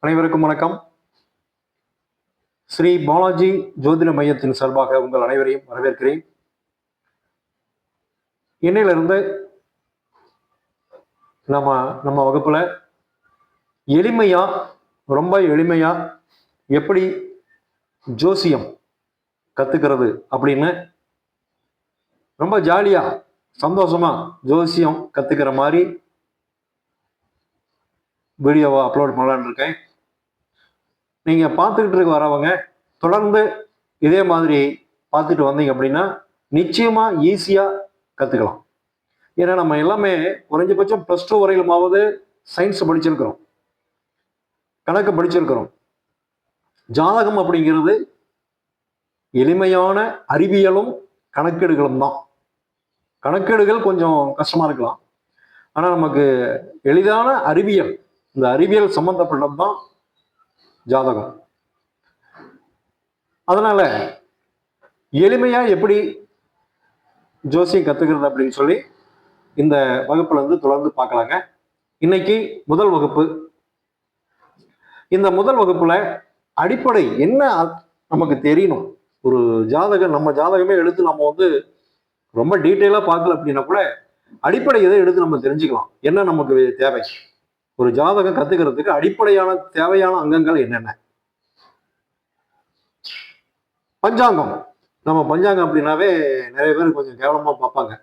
அனைவருக்கும் வணக்கம். ஸ்ரீ பாலாஜி ஜோதிட மையத்தின் சார்பாக உங்கள் அனைவரையும் வரவேற்கிறேன். இன்னையிலிருந்து நம்ம வகுப்புல ரொம்ப எளிமையா எப்படி ஜோசியம் கத்துக்கிறது அப்படின்னு ரொம்ப ஜாலியா சந்தோஷமா ஜோசியம் கத்துக்கிற மாதிரி வீடியோவை அப்லோட் பண்ணலான்னு இருக்கேன். நீங்க பார்த்துக்கிட்டு இருக்க வரவங்க தொடர்ந்து இதே மாதிரி பார்த்துட்டு வந்தீங்க அப்படின்னா நிச்சயமா ஈஸியா கத்துக்கலாம். ஏன்னா நம்ம எல்லாமே குறைஞ்சபட்சம் +2 வரையிலுமாவது சயின்ஸ் படிச்சிருக்கிறோம், கணக்கு படிச்சிருக்கிறோம். ஜாதகம் அப்படிங்கிறது எளிமையான அறிவியலும் கணக்கீடுகளும் தான். கணக்கீடுகள் கொஞ்சம் கஷ்டமா இருக்கலாம், ஆனா நமக்கு எளிதான அறிவியல், இந்த அறிவியல் சம்பந்தப்பட்டது தான் ஜாதகம். அதனால எளிமையா எப்படி ஜோசியம் கத்துக்கிறது அப்படின்னு சொல்லி இந்த வகுப்புல இருந்து தொடர்ந்து பார்க்கலாங்க. இன்னைக்கு முதல் வகுப்பு. இந்த முதல் வகுப்புல அடிப்படை என்ன நமக்கு தெரியணும். ஒரு ஜாதகம், நம்ம ஜாதகமே எடுத்து நம்ம ரொம்ப டீட்டெயிலா பார்க்கல அப்படின்னா கூட அடிப்படை இதை எடுத்து நம்ம தெரிஞ்சுக்கலாம். என்ன நமக்கு தேவை, ஒரு ஜாதகம் கத்துக்கிறதுக்கு அடிப்படையான தேவையான அங்கங்கள் என்னென்ன. பஞ்சாங்கம். நம்ம பஞ்சாங்கம் அப்படின்னாவே நிறைய பேர் கொஞ்சம் கேவலமா பார்ப்பாங்க.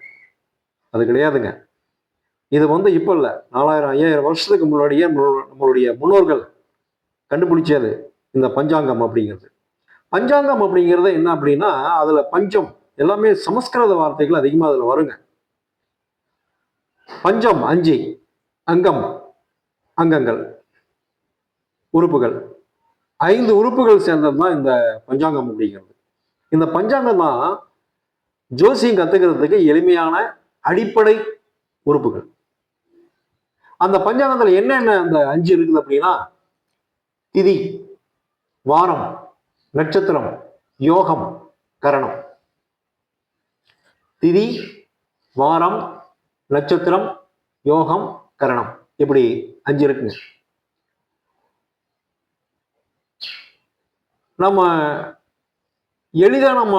அது கிடையாதுங்க. இது இப்ப இல்ல, 4000 5000 வருஷத்துக்கு முன்னாடியே நம்மளுடைய முன்னோர்கள் கண்டுபிடிச்சது இந்த பஞ்சாங்கம் அப்படிங்கிறது. பஞ்சாங்கம் அப்படிங்கிறது என்ன அப்படின்னா, அதுல பஞ்சம் எல்லாமே சமஸ்கிருத வார்த்தைகள் அதிகமா அதுல வருங்க. பஞ்சம் 5, அங்கம் அங்கங்கள், உறுப்புகள், 5 உறுப்புகள் சேர்ந்தது தான் இந்த பஞ்சாங்கம் அப்படிங்கிறது. இந்த பஞ்சாங்கம் தான் ஜோசியம் கத்துக்கிறதுக்கு எளிமையான அடிப்படை உறுப்புகள். அந்த பஞ்சாங்கத்துல என்னென்ன அந்த 5 இருக்குது அப்படின்னா, திதி, வாரம், நட்சத்திரம், யோகம், கரணம். திதி, வாரம், நட்சத்திரம், யோகம், கரணம், இப்படி 5 இருக்குங்க. நம்ம எளிதா நம்ம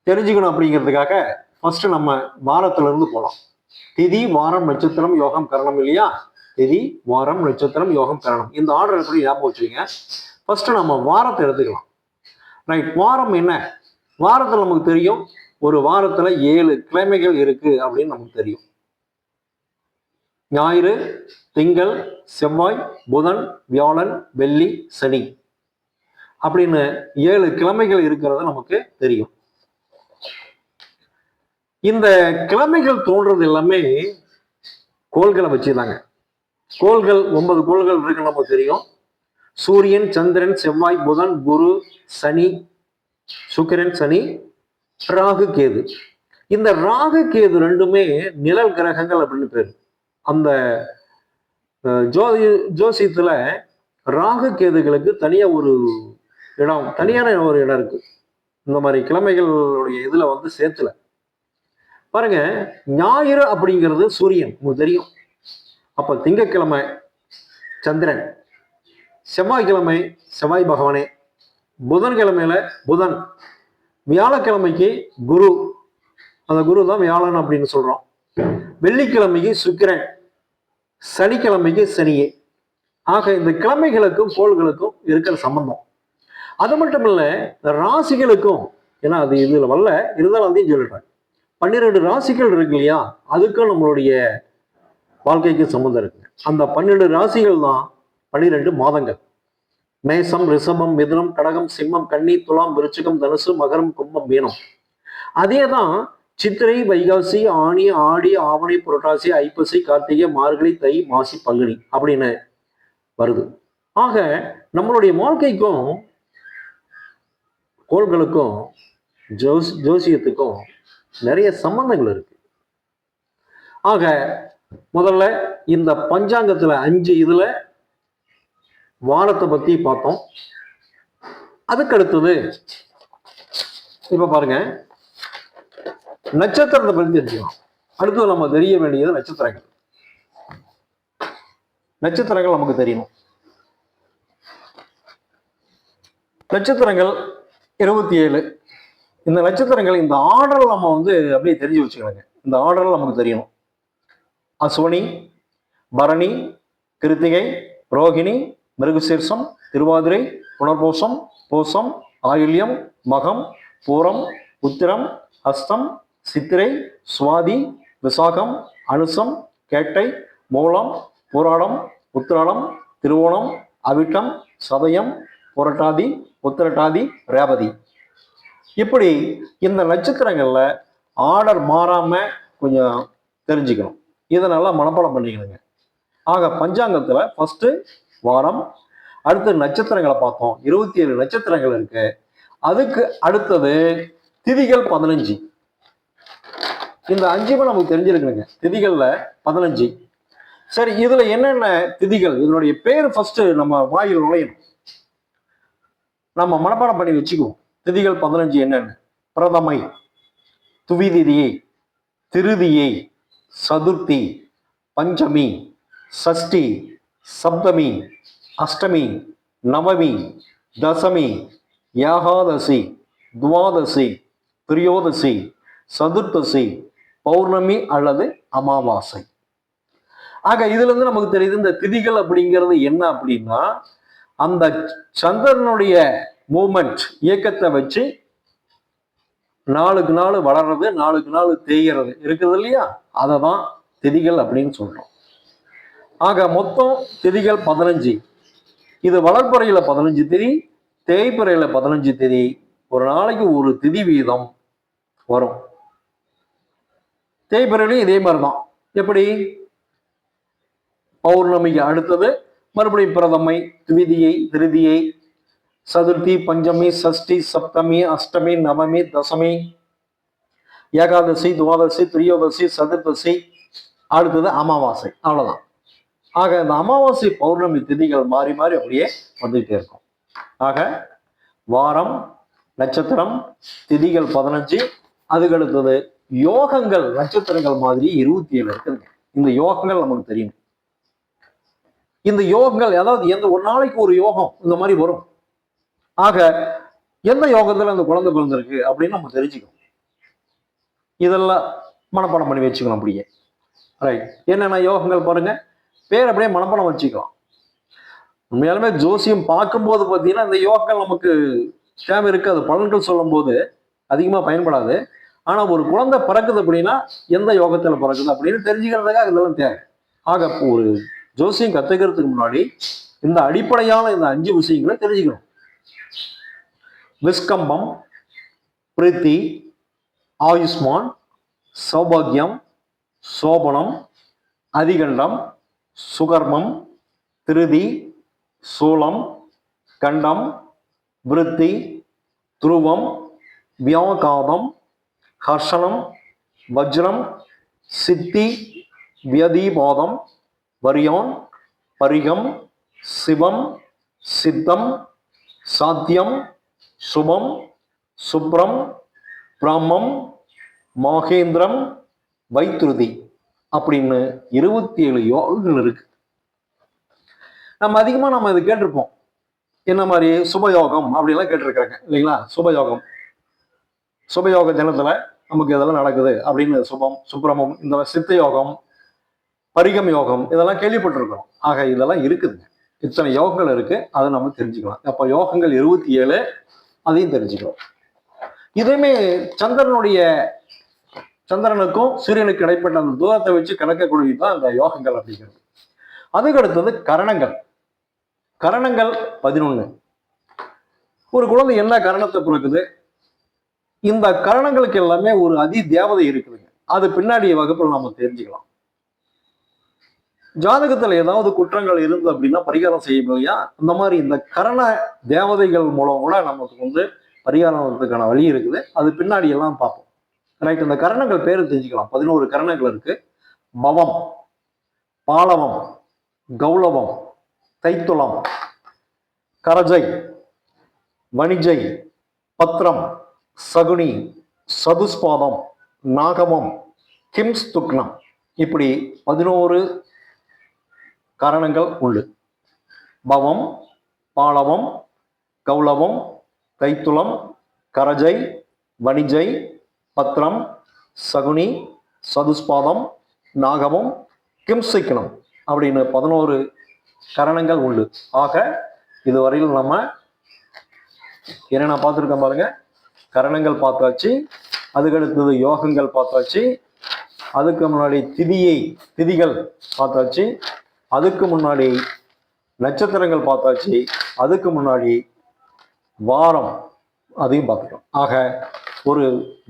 தெரிஞ்சுக்கணும் அப்படிங்கிறதுக்காக ஃபர்ஸ்ட் நம்ம வாரத்துல இருந்து போலாம். திதி, வாரம், நட்சத்திரம், யோகம், கரணம் இல்லையா? திதி, வாரம், நட்சத்திரம், யோகம், கரணம், இந்த ஆர்டர் எப்படி ஞாபகம் வச்சுக்கோங்க. ஃபர்ஸ்ட் நம்ம வாரத்தை எடுத்துக்கலாம். ரைட். வாரம் என்ன? வாரத்துல நமக்கு தெரியும், ஒரு வாரத்துல 7 கிழமைகள் இருக்கு அப்படின்னு நமக்கு தெரியும். ஞாயிறு, திங்கள், செவ்வாய், புதன், வியாழன், வெள்ளி, சனி அப்படின்னு 7 கிழமைகள் இருக்கிறது நமக்கு தெரியும். இந்த கிழமைகள் தோன்றது எல்லாமே கோள்களை வச்சுதாங்க. கோள்கள் 9 கோள்கள் இருக்கு நமக்கு தெரியும். சூரியன், சந்திரன், செவ்வாய், புதன், குரு, சனி, சுக்கிரன், சனி, ராகு, கேது. இந்த ராகு கேது ரெண்டுமே நிழல் கிரகங்கள் அப்படின்னு பேரு. அந்த ஜோசியத்துல ராகு கேதுகளுக்கு தனியா ஒரு இடம், தனியான ஒரு இடம் இருக்கு. இந்த மாதிரி கிழமைகளுடைய இதுல சேர்த்துல பாருங்க. ஞாயிறு அப்படிங்கிறது சூரியன், உங்களுக்கு தெரியும். அப்ப திங்கட்கிழமை சந்திரன், செவ்வாய்க்கிழமை செவ்வாய் பகவானே, புதன்கிழமையில புதன், வியாழக்கிழமைக்கு குரு, அந்த குரு தான் வியாழன் அப்படின்னு சொல்றோம். வெள்ளிக்கிழமைக்கு சுக்கிரன், சனிக்கிழமைக்கு சனியே. ஆக இந்த கிழமைகளுக்கும் கோள்களுக்கும் இருக்கிற சம்பந்தம். அது மட்டும் இல்ல, ராசிகளுக்கும், ஏன்னா அது இதுல வரல, இருந்தாலும் அதையும் சொல்லிடுறேன். 12 ராசிகள் இருக்கு இல்லையா, அதுக்கும் நம்மளுடைய வாழ்க்கைக்கு சம்பந்தம் இருக்கு. அந்த 12 ராசிகள் தான் 12 மாதங்கள். மேசம், ரிஷபம், மிதுனம், கடகம், சிம்மம், கன்னி, துலாம், விருச்சிகம், தனுசு, மகரம், கும்பம், மீனம். அதேதான் சித்திரை, வைகாசி, ஆனி, ஆடி, ஆவணி, புரட்டாசி, ஐப்பசி, கார்த்திகை, மார்கழி, தை, மாசி, பங்குனி அப்படின்னு வருது. ஆக நம்மளுடைய வாழ்க்கைக்கும் கோள்களுக்கும் ஜோசியத்துக்கும் நிறைய சம்பந்தங்கள் இருக்கு. ஆக முதல்ல இந்த பஞ்சாங்கத்துல 5 இதுல வாரத்தை பத்தி பார்த்தோம். அதுக்கு அடுத்தது இப்ப பாருங்க, நட்சத்திரத்தை பத்தி தெரிஞ்சுக்கலாம். அடுத்தது நம்ம தெரிய வேண்டியது நட்சத்திரங்கள். நட்சத்திரங்கள் நமக்கு தெரியணும். நட்சத்திரங்கள் 27. இந்த நட்சத்திரங்கள் இந்த ஆர்டர் நம்ம அப்படியே தெரிஞ்சு வச்சுக்கலாங்க. இந்த ஆர்டர் நமக்கு தெரியணும். அஸ்வினி, பரணி, கிருத்திகை, ரோகிணி, மிருகசீர்ஷம், திருவாதிரை, புனர்பூசம், பூசம், ஆயுள்யம், மகம், பூரம், உத்திரம், ஹஸ்தம், சித்திரை, சுவாதி, விசாகம், அனுசம், கேட்டை, மூலம், பூராடம், உத்திராடம், திருவோணம், அவிட்டம், சதயம், புரட்டாதி, உத்திரட்டாதி, ரேவதி. இப்படி இந்த நட்சத்திரங்கள்ல ஆர்டர் மாறாம கொஞ்சம் தெரிஞ்சுக்கணும். இதனால மனப்பாடம் பண்ணிக்கணுங்க. ஆக பஞ்சாங்கத்துல ஃபர்ஸ்ட் வாரம், அடுத்து நட்சத்திரங்களை பார்த்தோம். 27 நட்சத்திரங்கள் இருக்கு. அதுக்கு அடுத்தது திதிகள் 15. இந்த 5 நமக்கு தெரிஞ்சிருக்குங்க. திதிகள்ல 15. சரி, இதுல என்னென்ன திதிகள், இதனுடைய பேர் ஃபர்ஸ்ட் நம்ம வாயில் நுழையணும். நம்ம மனப்பாடம் பண்ணி வச்சுக்குவோம். திதிகள் 15 என்னென்ன? பிரதமை, துவிதிதியை, திருதியை, சதுர்த்தி, பஞ்சமி, சஷ்டி, சப்தமி, அஷ்டமி, நவமி, தசமி, ஏகாதசி, துவாதசி, திரியோதசி, சதுர்த்தசி, பௌர்ணமி அல்லது அமாவாசை. ஆக இதுல இருந்து நமக்கு தெரியுது இந்த திதிகள் அப்படிங்கிறது என்ன அப்படின்னா, அந்த சந்திரனுடைய மூமெண்ட், இயக்கத்தை வச்சு நாளுக்கு நாள் வளர்றது, நாளுக்கு நாள் தேய்கிறது இருக்குது இல்லையா, அதை தான் திதிகள் அப்படின்னு சொல்றோம். ஆக மொத்தம் திதிகள் 15. இது வளர்ப்பறையில 15 திதி, தேய்ப்பறையில 15 திதி. ஒரு நாளைக்கு ஒரு திதி வீதம் வரும். தேய்ப்பறையிலையும் இதே மாதிரிதான். எப்படி? பௌர்ணமிக்கு அடுத்தது மறுபடியும் பிரதமை, திவிதியை, திருதியை, சதுர்த்தி, பஞ்சமி, சஷ்டி, சப்தமி, அஷ்டமி, நவமி, தசமி, ஏகாதசி, துவாதசி, திரியோதசி, சதுர்த்தசி, அடுத்தது அமாவாசை. அவ்வளவுதான். ஆக இந்த அமாவாசை, பௌர்ணமி திதிகள் மாறி மாறி அப்படியே வந்துகிட்டே இருக்கும். ஆக வாரம், நட்சத்திரம், திதிகள் 15. அதுக்கு அடுத்தது யோகங்கள் நட்சத்திரங்கள் மாதிரி 27 இருக்குதுங்க. இந்த யோகங்கள் நமக்கு தெரியும். இந்த யோகங்கள் அதாவது எந்த ஒரு நாளைக்கு ஒரு யோகம் இந்த மாதிரி வரும். ஆக எந்த யோகத்துல அந்த குழந்தை பிறந்திருக்கு அப்படின்னு நம்ம தெரிஞ்சுக்கணும். இதெல்லாம் மனப்பாடம் பண்ணி வச்சுக்கணும் அப்படியே. ரைட். என்னென்ன யோகங்கள் பாருங்க, பேர் அப்படியே மனப்பாடம் வச்சுக்கலாம். உண்மையாலுமே ஜோசியம் பார்க்கும்போது பார்த்தீங்கன்னா இந்த யோகங்கள் நமக்கு தேவை இருக்காது. பலன்கள் சொல்லும் போது அதிகமா பயன்படாது. ஆனா ஒரு குழந்தை பிறக்குது அப்படின்னா எந்த யோகத்துல பிறக்குது அப்படின்னு தெரிஞ்சுக்கிறதுக்காக இதெல்லாம் தேவை. ஆக ஒரு ஜோசியம் கத்துக்கிறதுக்கு முன்னாடி இந்த அடிப்படையான இந்த 5 விஷயங்களை தெரிஞ்சுக்கணும். விஸ்கம்பம், பிரீத்தி, ஆயுஷ்மான், சௌபாகியம், சோபனம், அதிகண்டம், சுகர்மம், திருதி, சூலம், கண்டம், விருத்தி, துருவம், வியாகாதம், ஹர்ஷனம், வஜ்ரம், சித்தி, வியதிபாதம், வரியான், பரிகம், சிவம், சித்தம், சாத்தியம், சுபம், சுப்ரம், பிராமம், மாகேந்திரம், வைத்ருதி அப்படின்னு 27 யோகங்கள் இருக்கு. நம்ம அதிகமா இது கேட்டிருப்போம். என்ன மாதிரி? சுபயோகம் அப்படிலாம் கேட்டிருக்காங்க இல்லைங்களா? சுபயோக தினத்துல நமக்கு இதெல்லாம் நடக்குது அப்படின்னு சுபம், சுப்பிரமம், இந்த சித்த யோகம், பரிகம் யோகம் இதெல்லாம் கேள்விப்பட்டிருக்கிறோம். ஆக இதெல்லாம் இருக்குதுங்க. இத்தனை யோகங்கள் இருக்கு. அதை நம்ம தெரிஞ்சுக்கலாம். அப்ப யோகங்கள் 27, அதையும் தெரிஞ்சுக்கலாம். இதுவுமே சந்திரனுக்கும் சூரியனுக்கு இடைப்பட்ட அந்த தூரத்தை வச்சு கணக்கக்கூடிய தான் அந்த யோகங்கள் அப்படிங்கிறது. அதுக்கு அடுத்தது கரணங்கள். கரணங்கள் 11. ஒரு குழந்தை என்ன கரணத்தை பிறக்குது? இந்த கரணங்களுக்கு எல்லாமே ஒரு அதி தேவதை இருக்குதுங்க. அது பின்னாடிய வகுப்பில் நாம தெரிஞ்சுக்கலாம். ஜாதகத்துல ஏதாவது குற்றங்கள் இருந்து அப்படின்னா பரிகாரம் செய்ய முடியா? அந்த மாதிரி இந்த கரண தேவதைகள் மூலம் கூட நமக்கு பரிகாரத்துக்கான வழி இருக்குது. அது பின்னாடி எல்லாம் பார்ப்போம். ரைட். இந்த கரணங்கள் பேரு தெரிஞ்சுக்கலாம். 11 கரணங்கள் இருக்கு. பவம், பாலவம், கௌளவம், தைத்துளம், கரஜை, வணிஜை, பத்ரம், சகுனி, சதுஸ்பாதம், நாகமம், கிம்ஸ்துக்னம், இப்படி 11 கரணங்கள் உண்டு. பவம், பாலவம், கௌளவம், தைத்துளம், கரஜை, வணிஜை, பத்திரம், சகுனி, சதுஸ்பாதம், நாகமம், கிம்சிக்கணம் அப்படின்னு 11 கரணங்கள் உண்டு. ஆக இதுவரையில் நம்ம என்னென்ன பார்த்துருக்கோம் பாருங்க. கரணங்கள் பார்த்தாச்சு, அதுக்கடுத்தது யோகங்கள் பார்த்தாச்சு, அதுக்கு முன்னாடி திதிகள் பார்த்தாச்சு, அதுக்கு முன்னாடி நட்சத்திரங்கள் பார்த்தாச்சு, அதுக்கு முன்னாடி வாரம் அதையும் பார்த்துட்டோம். ஆக ஒரு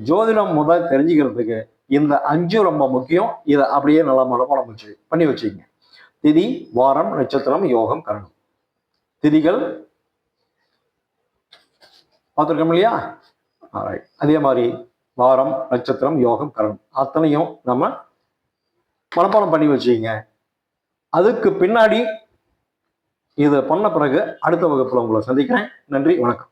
ஜோதிடம் முதல் தெரிஞ்சுக்கிறதுக்கு இந்த 5 ரொம்ப முக்கியம். இதை அப்படியே நல்லா மனப்பாடம் பண்ணி வச்சுக்கங்க. திதி, வாரம், நட்சத்திரம், யோகம், கரணம். திதிகள் பார்த்துருக்கோம் இல்லையா? அதே மாதிரி வாரம், நட்சத்திரம், யோகம், கரணம் அத்தனையும் நம்ம மனப்பாடம் பண்ணி வச்சுக்கங்க. அதுக்கு பின்னாடி இதை பண்ண பிறகு அடுத்த வகுப்புல உங்களை சந்திக்கிறேன். நன்றி, வணக்கம்.